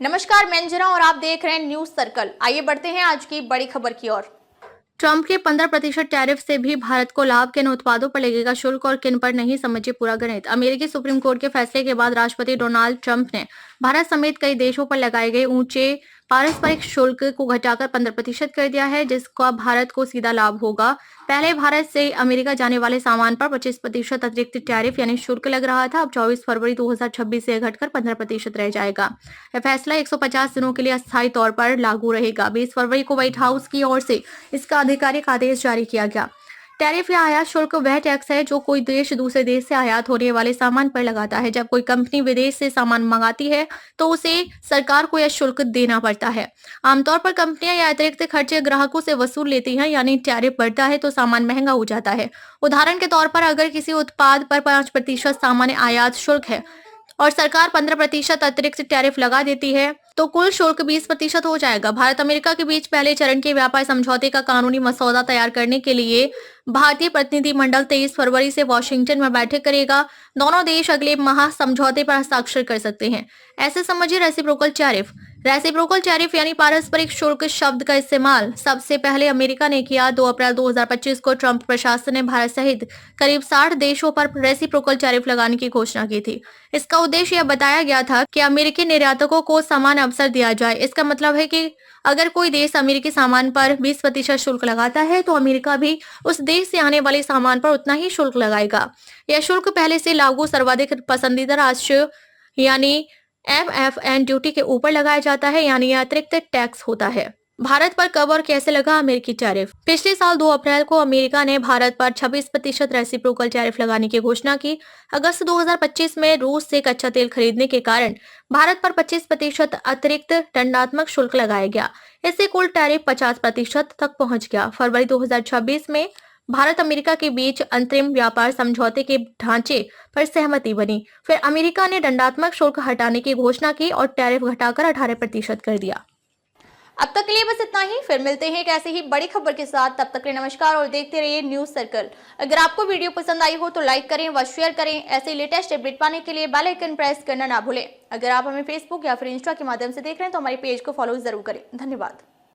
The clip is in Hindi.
नमस्कार, मैं अंजना और आप देख रहे हैं न्यूज सर्कल। आइए बढ़ते हैं आज की बड़ी खबर की ओर। ट्रंप के 15% टैरिफ से भी भारत को लाभ, किन उत्पादों पर लगेगा शुल्क और किन पर नहीं, समझिए पूरा गणित। अमेरिकी सुप्रीम कोर्ट के फैसले के बाद राष्ट्रपति डोनाल्ड ट्रंप ने भारत समेत कई देशों पर लगाए गए ऊंचे पारस्परिक शुल्क को घटाकर 15% कर दिया है, जिसका भारत को सीधा लाभ होगा। पहले भारत से अमेरिका जाने वाले सामान पर 25% अतिरिक्त टैरिफ यानी शुल्क लग रहा था। अब 24 फरवरी 2026 से घटकर 15% रह जाएगा। यह फैसला 150 दिनों के लिए अस्थायी तौर पर लागू रहेगा। 20 फरवरी को व्हाइट हाउस की ओर से इसका आधिकारिक आदेश जारी किया गया। टैरिफ या आयात शुल्क वह टैक्स है जो कोई देश दूसरे देश से आयात होने वाले सामान पर लगाता है। जब कोई कंपनी विदेश से सामान मंगाती है तो उसे सरकार को यह शुल्क देना पड़ता है। आमतौर पर कंपनियां यह अतिरिक्त खर्चे ग्राहकों से वसूल लेती हैं, यानी टैरिफ बढ़ता है तो सामान महंगा हो जाता है। उदाहरण के तौर पर अगर किसी उत्पाद पर 5% सामान्य आयात शुल्क है और सरकार 15% अतिरिक्त टैरिफ लगा देती है तो कुल शुल्क 20% हो जाएगा। भारत अमेरिका के बीच पहले चरण के व्यापार समझौते का कानूनी मसौदा तैयार करने के लिए भारतीय प्रतिनिधिमंडल 23 फरवरी से वॉशिंगटन में बैठक करेगा। दोनों देश अगले माह समझौते पर हस्ताक्षर कर सकते हैं। ऐसे समझिए रेसिप्रोकल टैरिफ। रेसिप्रोकल टैरिफ यानी पारस्परिक शुल्क शब्द का इस्तेमाल सबसे पहले अमेरिका ने किया। 2 अप्रैल 2025 को ट्रंप प्रशासन ने भारत सहित करीब 60 देशों पर रेसिप्रोकल टैरिफ लगाने की घोषणा की थी। इसका उद्देश्य यह बताया गया था कि अमेरिकी निर्यातकों को समान अवसर दिया जाए। इसका मतलब है कि अगर कोई देश अमेरिकी सामान पर 20% शुल्क लगाता है तो अमेरिका भी उस देश से आने वाले सामान पर उतना ही शुल्क लगाएगा। यह शुल्क पहले से लागू सर्वाधिक पसंदीदा राष्ट्र यानी MFN ड्यूटी के ऊपर लगाया जाता है, यानी यह अतिरिक्त टैक्स होता है। भारत पर कब और कैसे लगा अमेरिकी टैरिफ? पिछले साल 2 अप्रैल को अमेरिका ने भारत पर 26% रेसिप्रोकल टैरिफ लगाने की घोषणा की। अगस्त 2025 में रूस से कच्चा तेल खरीदने के कारण भारत पर 25% अतिरिक्त दंडात्मक शुल्क लगाया गया। इससे कुल टैरिफ 50% तक पहुंच गया। फरवरी 2026 में भारत अमेरिका के बीच अंतरिम व्यापार समझौते के ढांचे पर सहमति बनी। फिर अमेरिका ने दंडात्मक शुल्क हटाने की घोषणा की और टैरिफ घटाकर 18% कर दिया। अब तक के लिए बस इतना ही। फिर मिलते हैं एक ऐसी ही बड़ी खबर के साथ। तब तक के लिए नमस्कार और देखते रहिए न्यूज सर्कल। अगर आपको वीडियो पसंद आई हो तो लाइक करें व शेयर करें। ऐसे लेटेस्ट अपडेट पाने के लिए बेल आइकन प्रेस करना ना भूलें। अगर आप हमें फेसबुक या फिर इंस्टा के माध्यम से देख रहे हैं तो हमारे पेज को फॉलो जरूर करें। धन्यवाद।